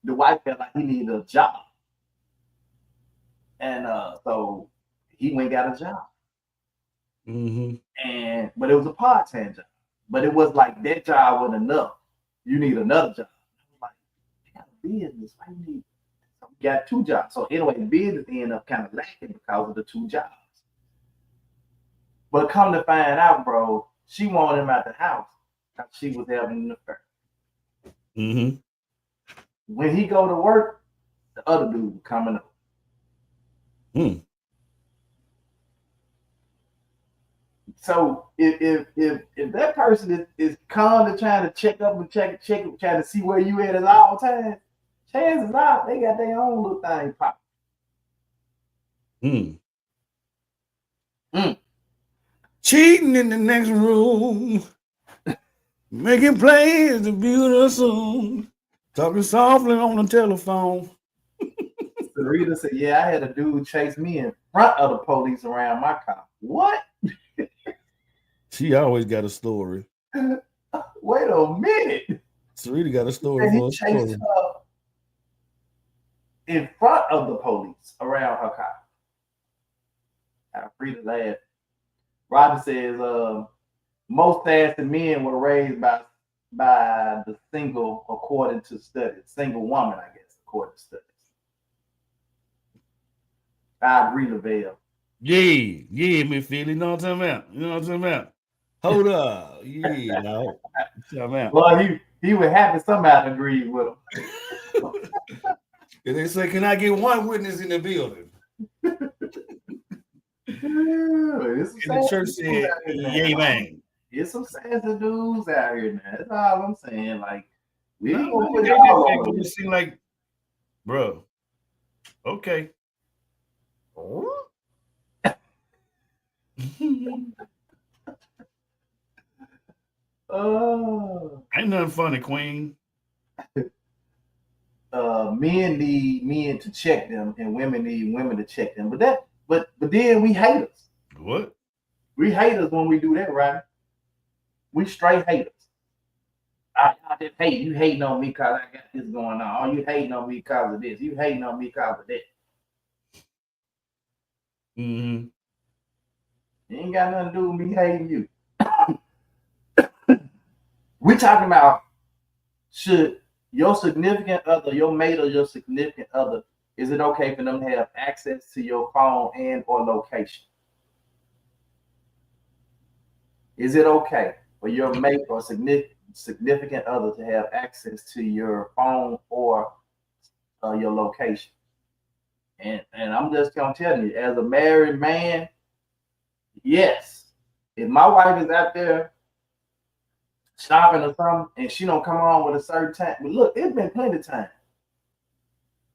the wife felt like he needed a job. And so he went and got a job. Mm-hmm. But it was a part-time job. But it was like that job wasn't enough. You need another job. I was like, you got a business. Why you need? So we got 2 jobs. So anyway, the business ended up kind of lacking because of the 2 jobs. But come to find out, bro, she wanted him out the house because she was having an affair. Mm-hmm. When he go to work, the other dude was coming up. So if that person is constantly trying to check up and check, trying to see where you at all times, chances are they got their own little thing popping. Cheating in the next room, making plans to build a soon, talking softly on the telephone. Sarita said, "Yeah, I had a dude chase me in front of the police around my car." What? She always got a story. Wait a minute. Sarita got a story And for he a story. chased her in front of the police around her car. I free to laugh. Roger says, most fasting men were raised by the single, according to studies. Single woman, I guess, according to studies. I agree, Lavelle. Yeah, me feel you know what I'm talking about. Hold up. Yeah, no. Well, he would have somebody agree with him. And they say, can I get one witness in the building? And the church said, yay, man. It's some sassy dudes out here now. That's all I'm saying. Like, we ain't gonna put it all on it seem like, bro, okay. Ain't nothing funny, Queen. Men need men to check them, and women need women to check them. But then we haters. What? We haters when we do that, right? We straight haters. I just hate you hating on me because I got this going on. Oh, you hating on me because of this. You hating on me because of that. Mm-hmm. It ain't got nothing to do with me hating you. We talking about should your significant other, your mate or your significant other, is it okay for them to have access to your phone and or location? Is it okay for your mate or significant other to have access to your phone or your location? And I'm just gonna tell you, as a married man, yes. If my wife is out there shopping or something and she don't come on with a certain time, but look, it's been plenty of time.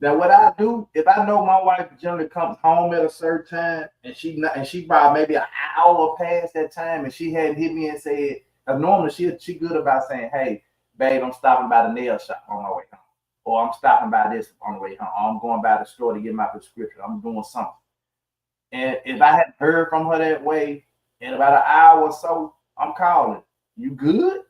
Now, what I do, if I know my wife generally comes home at a certain time and she probably maybe an hour past that time and she hadn't hit me and said, normally she good about saying, hey, babe, I'm stopping by the nail shop on my way home. Or I'm stopping by this on the way home. Or I'm going by the store to get my prescription. I'm doing something. And if I hadn't heard from her that way in about an hour or so, I'm calling. You good?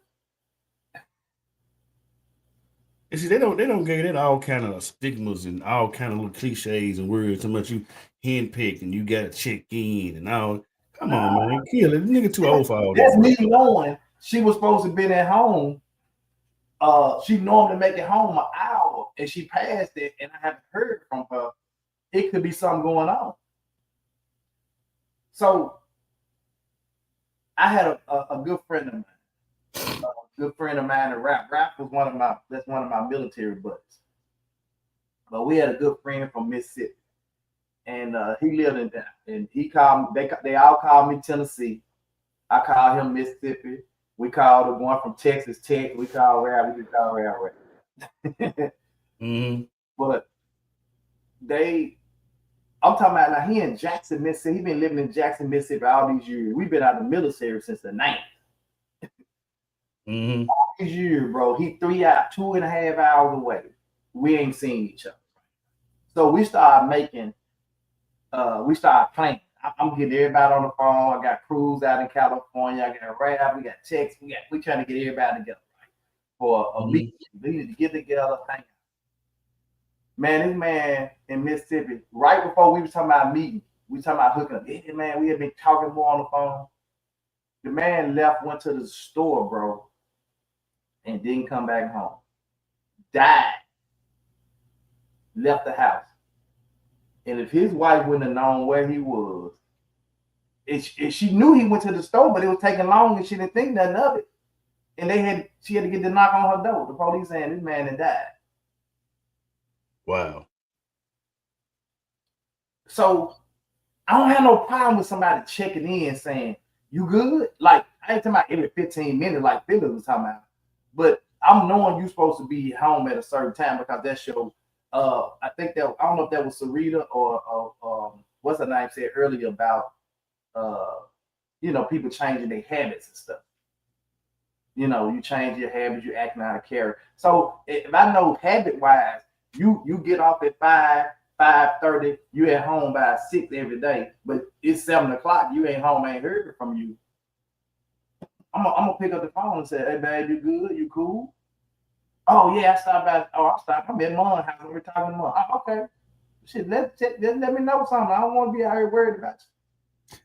You see, they don't get it all kind of stigmas and all kind of little cliches and words. So much you handpick and you gotta check in and all. Come on, man, kill it. Nigga too old for all that. That's me knowing she was supposed to be at home. She normally make it home an hour and she passed it and I haven't heard from her. It could be something going on. So I had a good friend of mine. Good friend of mine, Rap was one of my military buddies. But we had a good friend from Mississippi, and he lived in that. And he called me. They all called me Tennessee. I called him Mississippi. We called the one from Texas Tech. We called Rap. We just called Rap. Mm-hmm. But they I'm talking about now he in Jackson, Mississippi. He been living in Jackson, Mississippi all these years. We've been out of the military since the 90s. Mm-hmm. All these years, bro. He 2.5 hours away. We ain't seen each other. So we started playing. I'm getting everybody on the phone. I got crews out in California. I got rap. We got text. We trying to get everybody together for a meeting. We need to get together, hang out. Man, this man in Mississippi, right before we was talking about meeting, we talking about hooking up. Yeah, man, we had been talking more on the phone. The man left, went to the store, bro, and didn't come back home. Died. Left the house. And if his wife wouldn't have known where he was, she knew he went to the store, but it was taking long and she didn't think nothing of it. And she had to get the knock on her door. The police saying this man had died. Wow. So I don't have no problem with somebody checking in saying, you good? Like, I ain't talking about every 15 minutes like Philip was talking about. But I'm knowing you're supposed to be home at a certain time because that's your I think that I don't know if that was Sarita or what's her name said earlier about people changing their habits and stuff. You change your habits, you acting out of character. So if I know habit wise, you get off at 5:30, you at home by 6 every day, but it's 7 o'clock, you ain't home, I ain't heard from you. I'm gonna pick up the phone and say, hey babe, you good? You cool? Oh yeah, I stopped by. Oh, I stopped. I'm at Mom's house. We're talking to Mom. Oh, okay. Shit, let me know something. I don't want to be out here worried about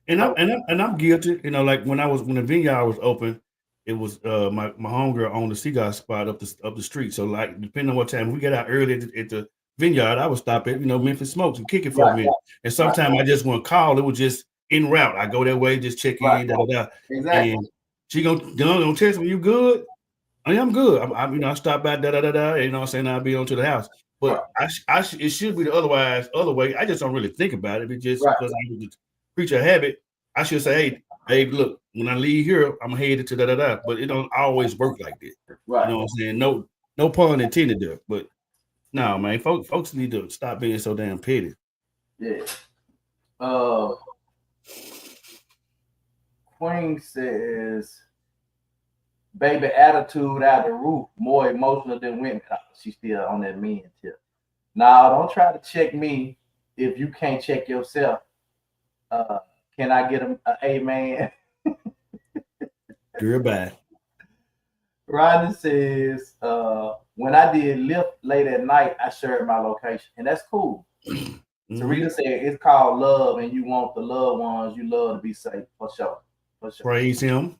you. And I'm guilty. Like when the vineyard was open, it was my homegirl owned the cigar spot up the street. So like depending on what time we get out early at the vineyard, I would stop at Memphis Smokes and kick it for a minute. And sometimes I just want to call. It was just en route. I go that way, just check in. Da, da, da. Exactly. And she gonna text me, you good? I'm good. I stop by da da da da. You know what I'm saying? I'll be on to the house. But it should be the other way. I just don't really think about it. It's just because I would preach a habit. I should say, hey, babe, look, when I leave here, I'm headed to da da da. But it don't always work like that. Right. You know what I'm saying? No pun intended there. But no, man, folks need to stop being so damn petty. Yeah. Queen says, baby attitude out the roof, more emotional than women. She's still on that men tip. Now, don't try to check me if you can't check yourself. Can I get an amen? You're bad. Rodney says, when I did Lyft late at night, I shared my location, and that's cool. Sarita said it's called love, and you want the loved ones you love to be safe, for sure. Praise him.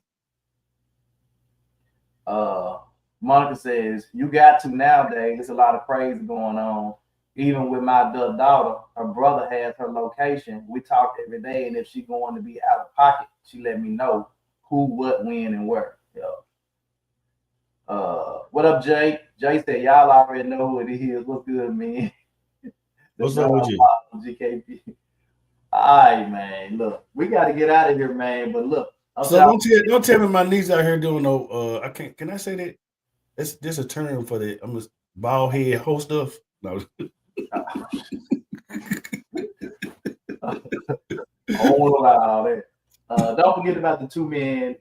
Monica says, you got to nowadays. There's a lot of praise going on. Even with my daughter, her brother has her location. We talk every day, and if she's going to be out of pocket, she let me know who, what, when, and where. What up, Jay? Jay said, y'all already know who it is. What's good, man? What's up with you? GKP. All right, man. Look, we got to get out of here, man. But look. So don't tell me my niece out here doing no. I can't. Can I say that? There's a term for that. I'm a bald head hoe stuff. No. I won't allow that. Don't forget about the 2 Men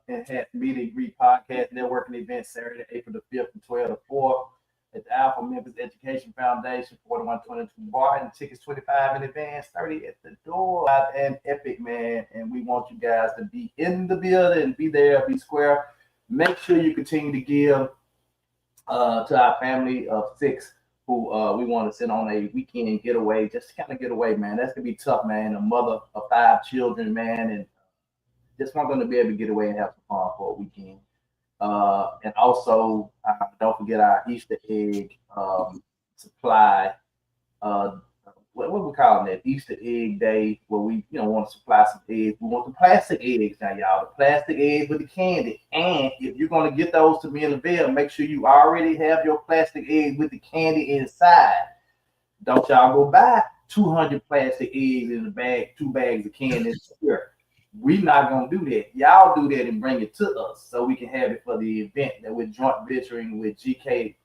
and Hat Meet and Greet podcast networking event Saturday, April the 5th from 12 to 4 at the Alpha Memphis Education Foundation, 4122 Bar, and tickets $25 in advance, 30 at the door. And epic, man. And we want you guys to be in the building, be there, be square. Make sure you continue to give to our family of 6 who we want to send on a weekend getaway, just to kind of get away, man. That's gonna be tough, man. A mother of 5 children, man, and just want them to be able to get away and have some fun for a weekend. And also, don't forget our Easter egg supply. What we calling that? Easter egg day, where we want to supply some eggs. We want the plastic eggs now, y'all. The plastic eggs with the candy. And if you're gonna get those to me in the Lavelle, make sure you already have your plastic eggs with the candy inside. Don't y'all go buy 200 plastic eggs in the bag, 2 bags of candy. We're not gonna do that. Y'all do that and bring it to us so we can have it for the event that we're joint venturing with GK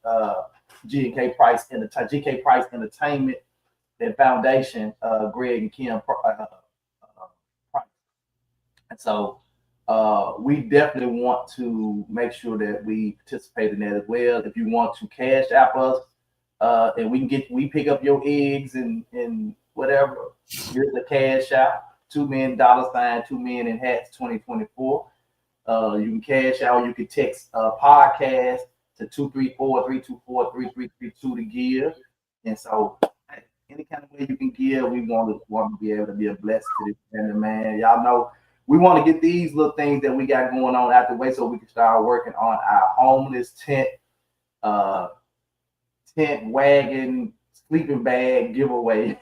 Price Entertainment. that foundation, Greg and Kim Price. And so we definitely want to make sure that we participate in that as well. If you want to cash app us, and we pick up your eggs and whatever, here's the cash out, $2 million, $2 million in hats 2024. You can cash out, you can text podcast to 234-324-3332 to give. And so any kind of way you can give, we want to be able to be a blessing to this family, man. Y'all know we want to get these little things that we got going on out the way so we can start working on our homeless tent wagon, sleeping bag giveaway.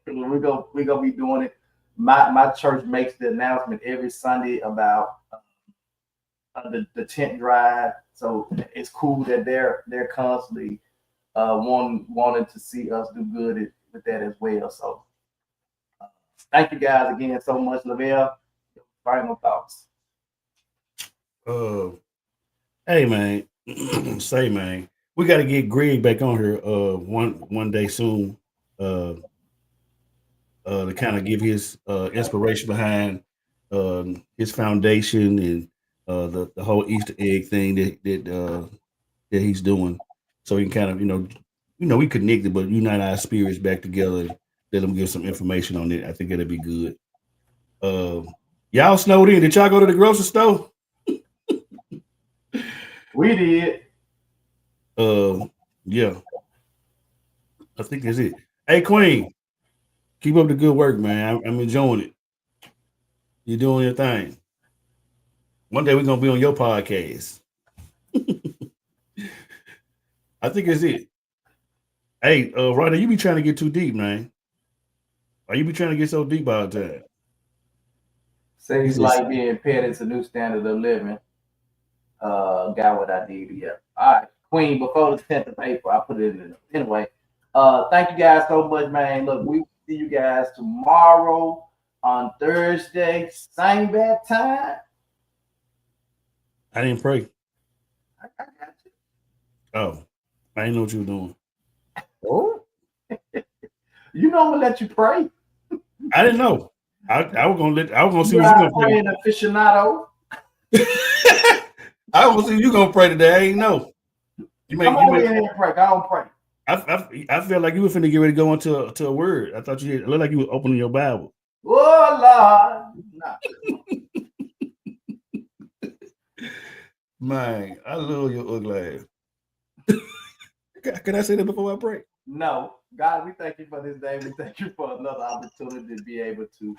We're gonna be doing it. My church makes the announcement every Sunday about the tent drive. So it's cool that they're constantly wanting to see us do good with that as well. So thank you guys again so much. Lavelle, final thoughts. Hey man, say man, we got to get Greg back on here one day soon to kind of give his inspiration behind his foundation and the whole Easter egg thing that he's doing, so he can kind of we connected, but unite our spirits back together and let him give some information on it. I think it'll be good. Y'all snowed in. Did y'all go to the grocery store? We did. Yeah. I think that's it. Hey, Queen, keep up the good work, man. I'm enjoying it. You're doing your thing. One day we're gonna be on your podcast. I think that's it. Hey, Ryder, you be trying to get too deep, man. Or you be trying to get so deep all the time? Seems like being petted is a new standard of living. Got what I did, yeah. All right, Queen, before the 10th of April, I put it in. Anyway, thank you guys so much, man. Look, we see you guys tomorrow on Thursday, same bad time. I didn't pray. I got you. Oh, I didn't know what you were doing. Oh, you know I'm gonna let you pray. I didn't know. I was gonna see You what you're gonna pray. an aficionado. I was gonna see what you gonna pray today. I ain't know. Come on in and pray. I don't pray. I felt like you were finna get ready to go into a word. I thought it looked like you were opening your Bible. Oh Lord, no. Man, I love your ugly ass. Can I say that before I pray? No, God, we thank you for this day. We thank you for another opportunity to be able to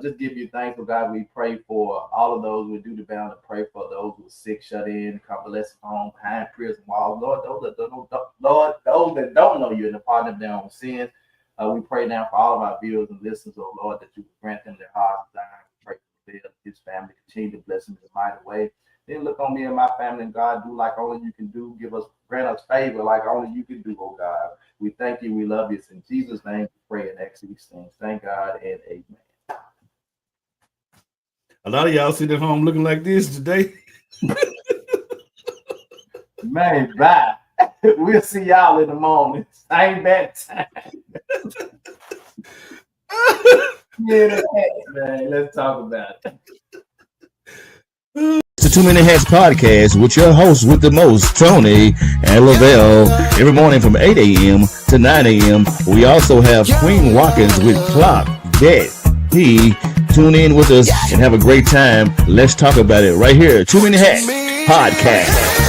just give you thanks, for God. We pray for all of those who do the bound to pray for those who are sick, shut in, convalescent home, behind prison walls. Lord, those that don't know you and the pardon of their own sins. We pray now for all of our viewers and listeners, oh Lord, that you would grant them their hearts desire. Pray for his family, continue to bless them in a mighty way. Then look on me and my family, and God, do like only you can do. Grant us favor like only you can do, oh God. We thank you. We love you. It's in Jesus' name we pray and ask these things. Thank God and amen. A lot of y'all sit at home looking like this today. Man, bye. We'll see y'all in the morning. Same bad time. Yeah, man. Let's talk about it. It's the 2 Minute Hats podcast with your hosts with the most, Tony and Lavelle, every morning from 8 a.m. to 9 a.m. We also have Queen Watkins with Clock That He. Tune in with us and have a great time. Let's talk about it right here. 2 Minute Hats podcast.